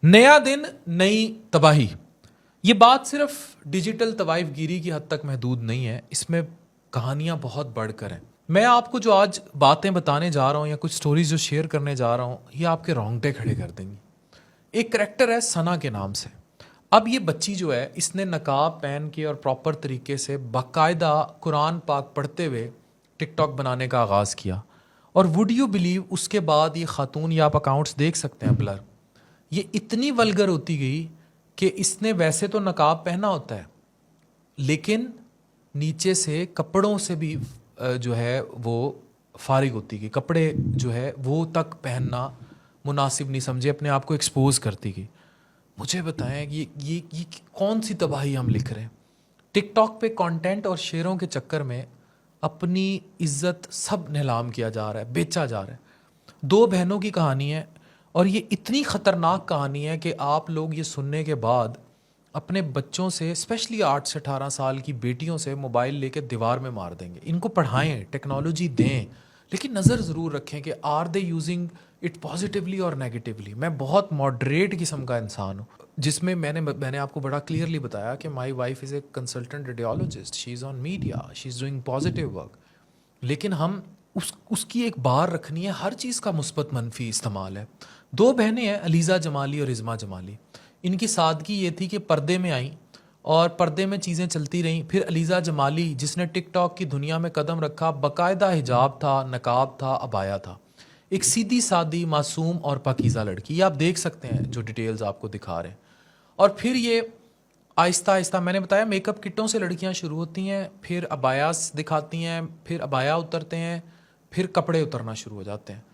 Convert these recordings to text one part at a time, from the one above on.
नया दिन नई तबाही। ये बात सिर्फ डिजिटल तवाइफ गिरी की हद तक महदूद नहीं है, इसमें कहानियां बहुत बढ़कर हैं। मैं आपको जो आज बातें बताने जा रहा हूँ या कुछ स्टोरीज जो शेयर करने जा रहा हूँ, ये आपके रोंगटे खड़े कर देंगी। एक करेक्टर है सना के नाम से। अब ये बच्ची जो है, इसने नकाब पहन के और प्रॉपर तरीके से बाकायदा कुरान पाक पढ़ते हुए टिकटॉक बनाने का आगाज़ किया। और वुड यू बिलीव, उसके बाद ये खातून, या आप अकाउंट्स देख सकते हैं ब्लर, ये इतनी वल्गर होती गई कि इसने वैसे तो नकाब पहना होता है, लेकिन नीचे से कपड़ों से भी जो है वो फारिग होती गई। कपड़े जो है वो तक पहनना मुनासिब नहीं समझे, अपने आप को एक्सपोज करती गई। मुझे बताएं ये कौन सी तबाही हम लिख रहे हैं। टिकटॉक पे कंटेंट और शेयरों के चक्कर में अपनी इज्जत सब नीलाम किया जा रहा है, बेचा जा रहा है। दो बहनों की कहानी है और ये इतनी ख़तरनाक कहानी है कि आप लोग ये सुनने के बाद अपने बच्चों से, स्पेशली 8 से 18 साल की बेटियों से, मोबाइल लेके दीवार में मार देंगे। इनको पढ़ाएं, टेक्नोलॉजी दें, लेकिन नज़र ज़रूर रखें कि are they using it positively और नेगेटिवली। मैं बहुत मॉडरेट किस्म का इंसान हूँ, जिसमें मैंने आपको बड़ा क्लियरली बताया कि my wife is a consultant radiologist, she is on media, she is doing positive work. लेकिन हम उसकी एक बार रखनी है, हर चीज़ का मुस्बत मनफी इस्तेमाल है। दो बहनें हैं, अलीज़ा जमाली और इज़मा जमाली। इनकी सादगी ये थी कि पर्दे में आई और पर्दे में चीज़ें चलती रहीं। फिर अलीज़ा जमाली, जिसने टिकटॉक की दुनिया में कदम रखा, बाकायदा हिजाब था, नकाब था, अबाया था। एक सीधी सादी, मासूम और पाकीज़ा लड़की, ये आप देख सकते हैं जो डिटेल्स आपको दिखा रहे हैं। और फिर ये आहिस्ता आहिस्ता, मैंने बताया मेकअप किटों से लड़कियां शुरू होती हैं, फिर अबायास दिखाती हैं, फिर अबाया उतरते हैं, फिर कपड़े उतरना शुरू हो जाते हैं।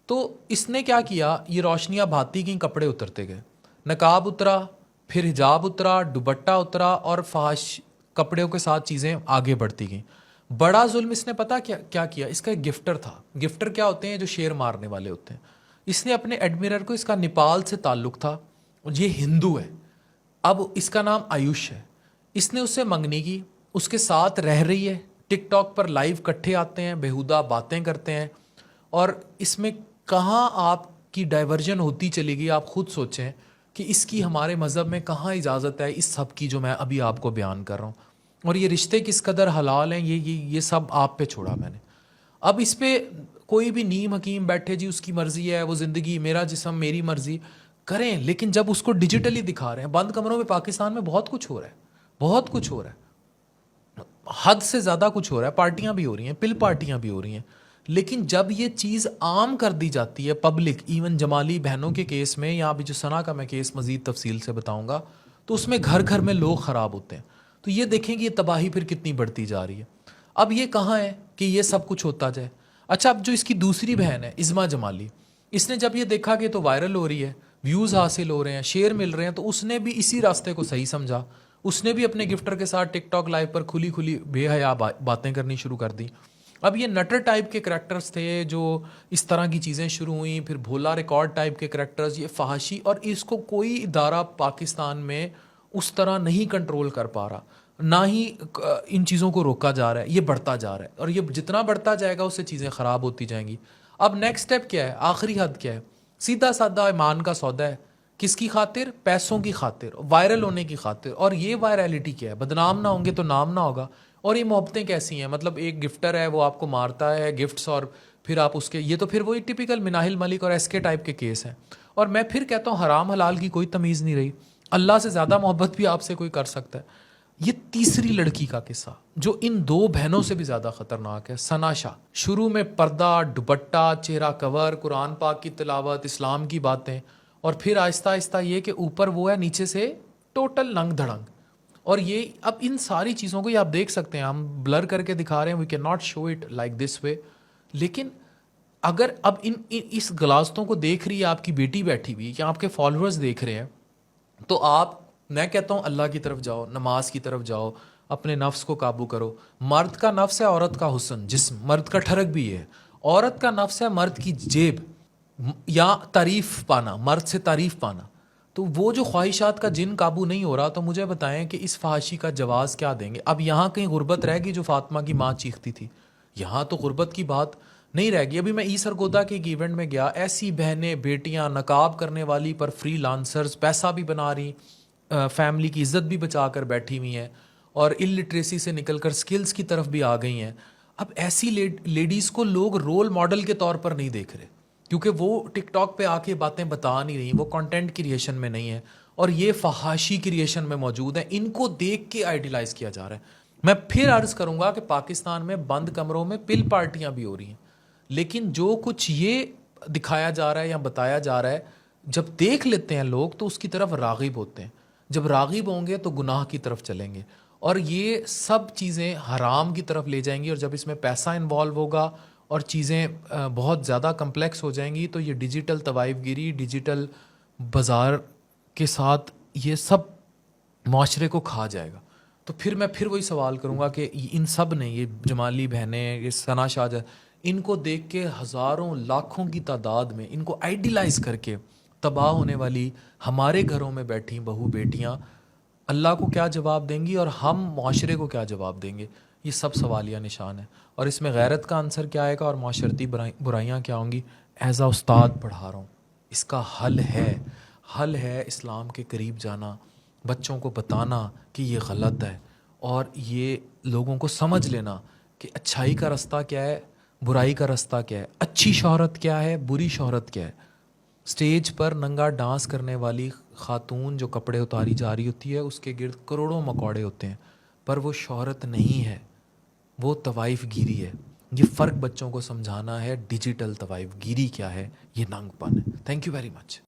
तो इसने क्या किया, ये रोशनियाँ भाती गईं, कपड़े उतरते गए, नकाब उतरा, फिर हिजाब उतरा, दुपट्टा उतरा, और फहाश कपड़ों के साथ चीज़ें आगे बढ़ती गईं। बड़ा जुल्म इसने पता क्या किया, इसका एक गिफ्टर था। गिफ्टर क्या होते हैं? जो शेर मारने वाले होते हैं। इसने अपने एडमिरर को, इसका नेपाल से ताल्लुक़ था, ये हिंदू है, अब इसका नाम आयुष है। इसने उससे मंगनी की, उसके साथ रह रही है, टिकटॉक पर लाइव इकट्ठे आते हैं, बेहुदा बातें करते हैं। और इसमें कहाँ आपकी डाइवर्जन होती चली गई, आप खुद सोचें कि इसकी हमारे मज़हब में कहाँ इजाज़त है इस सब की, जो मैं अभी आपको बयान कर रहा हूँ। और ये रिश्ते किस कदर हलाल हैं, ये सब आप पे छोड़ा मैंने। अब इस पे कोई भी नीम हकीम बैठे, जी उसकी मर्ज़ी है, वो ज़िंदगी, मेरा जिस्म, मेरी मर्ज़ी, करें। लेकिन जब उसको डिजिटली दिखा रहे हैं, बंद कमरों में पाकिस्तान में बहुत कुछ हो रहा है, बहुत कुछ हो रहा है, हद से ज़्यादा कुछ हो रहा है। पार्टियां भी हो रही हैं, पिल पार्टियां भी हो रही हैं। लेकिन जब ये चीज़ आम कर दी जाती है, पब्लिक, इवन जमाली बहनों के केस में, या अभी जो सना का मैं केस मज़ीद तफसील से बताऊंगा, तो उसमें घर घर में लोग ख़राब होते हैं। तो ये देखें कि ये तबाही फिर कितनी बढ़ती जा रही है। अब ये कहाँ है कि ये सब कुछ होता जाए। अच्छा, अब जो इसकी दूसरी बहन है, इज़मा जमाली, इसने जब ये देखा कि तो वायरल हो रही है, व्यूज़ हासिल हो रहे हैं, शेयर मिल रहे हैं, तो उसने भी इसी रास्ते को सही समझा। उसने भी अपने गिफ्टर के साथ टिकटॉक लाइव पर खुली खुली बेहया बातें करनी शुरू कर दी। अब ये नटर टाइप के करैक्टर्स थे जो इस तरह की चीज़ें शुरू हुई, फिर भोला रिकॉर्ड टाइप के करैक्टर्स, ये फहाशी, और इसको कोई इदारा पाकिस्तान में उस तरह नहीं कंट्रोल कर पा रहा, ना ही इन चीज़ों को रोका जा रहा है। ये बढ़ता जा रहा है, और ये जितना बढ़ता जाएगा उससे चीज़ें ख़राब होती जाएंगी। अब नेक्स्ट स्टेप क्या है, आखिरी हद क्या है? सीधा साधा ईमान का सौदा है। किसकी खातिर? पैसों की खातिर, वायरल होने की खातिर। और ये वायरलिटी क्या है? बदनाम ना होंगे तो नाम ना होगा। और ये मोहब्बतें कैसी हैं? मतलब एक गिफ्टर है, वो आपको मारता है गिफ्ट्स, और फिर आप उसके, ये तो फिर वही टिपिकल मिनाहिल मलिक और एसके टाइप के केस हैं। और मैं फिर कहता हूँ, हराम हलाल की कोई तमीज़ नहीं रही। अल्लाह से ज़्यादा मोहब्बत भी आपसे कोई कर सकता है। ये तीसरी लड़की का किस्सा, जो इन दो बहनों से भी ज़्यादा ख़तरनाक है, सना शाह। शुरू में पर्दा, दुपट्टा, चेहरा कवर, कुरान पाक की तिलावत, इस्लाम की बातें, और फिर आहिस्ता आहिस्ता ये कि ऊपर वो है, नीचे से टोटल नंग धड़ंग। और ये अब इन सारी चीज़ों को ये आप देख सकते हैं, हम ब्लर करके दिखा रहे हैं, we can not show it like this way. लेकिन अगर अब इस गलास्तों को देख रही है आपकी बेटी बैठी हुई, या आपके फॉलोअर्स देख रहे हैं, तो आप, मैं कहता हूँ, अल्लाह की तरफ जाओ, नमाज की तरफ जाओ, अपने नफ्स को काबू करो। मर्द का नफ्स है औरत का हुस्न, जिस्म। मर्द का ठरक भी है। औरत का नफ्स है मर्द की जेब, या तारीफ पाना, मर्द से तारीफ पाना। तो वो जो ख्वाहिशात का जिन काबू नहीं हो रहा, तो मुझे बताएं कि इस फहाशी का जवाज़ क्या देंगे। अब यहाँ कहीं गुर्बत रहेगी जो फातिमा की माँ चीखती थी। यहाँ तो गुर्बत की बात نہیں رہ گئی. ابھی میں ای سرگودا کے ایک ایونٹ میں گیا, ایسی بہنیں بیٹیاں نقاب کرنے والی پر فری لانسرز پیسہ بھی بنا رہی, فیملی کی عزت بھی بچا کر بیٹھی ہوئی ہیں, اور الٹریسی سے نکل کر سکلز کی طرف بھی آ گئی ہیں. اب ایسی لیڈیز کو لوگ رول ماڈل کے طور پر نہیں دیکھ رہے, کیونکہ وہ ٹک ٹاک پہ آ کے باتیں بتا نہیں رہی, وہ کنٹینٹ کریشن میں نہیں ہے, اور یہ فحاشی کریشن میں موجود ہیں. ان کو دیکھ کے آئیڈیلائز کیا جا رہا ہے. میں پھر عرض کروں گا کہ پاکستان میں بند کمروں میں پل پارٹیاں بھی ہو رہی ہیں, لیکن جو کچھ یہ دکھایا جا رہا ہے یا بتایا جا رہا ہے, جب دیکھ لیتے ہیں لوگ تو اس کی طرف راغب ہوتے ہیں. جب راغب ہوں گے تو گناہ کی طرف چلیں گے, اور یہ سب چیزیں حرام کی طرف لے جائیں گی. اور جب اس میں پیسہ انوالو ہوگا اور چیزیں بہت زیادہ کمپلیکس ہو جائیں گی, تو یہ ڈیجیٹل طوائف گیری, ڈیجیٹل بازار کے ساتھ یہ سب معاشرے کو کھا جائے گا. تو پھر میں وہی سوال کروں گا کہ ان سب نے, یہ جمالی بہنیں, یہ ثنا شاہ, ان کو دیکھ کے ہزاروں لاکھوں کی تعداد میں ان کو آئیڈیلائز کر کے تباہ ہونے والی ہمارے گھروں میں بیٹھی بہو بیٹیاں اللہ کو کیا جواب دیں گی, اور ہم معاشرے کو کیا جواب دیں گے؟ یہ سب سوالیہ نشان ہے. اور اس میں غیرت کا عنصر کیا آئے گا اور معاشرتی برائیاں کیا ہوں گی؟ ایز اے استاد پڑھا رہا ہوں, اس کا حل ہے اسلام کے قریب جانا, بچوں کو بتانا کہ یہ غلط ہے, اور یہ لوگوں کو سمجھ لینا کہ اچھائی کا رستہ کیا ہے, برائی کا رستہ کیا ہے, اچھی شہرت کیا ہے, بری شہرت کیا ہے. سٹیج پر ننگا ڈانس کرنے والی خاتون جو کپڑے اتاری جا رہی ہوتی ہے, اس کے گرد کروڑوں مکوڑے ہوتے ہیں, پر وہ شہرت نہیں ہے, وہ طوائف گیری ہے. یہ فرق بچوں کو سمجھانا ہے, ڈیجیٹل طوائف گیری کیا ہے, یہ ننگ پن ہے. Thank you very much.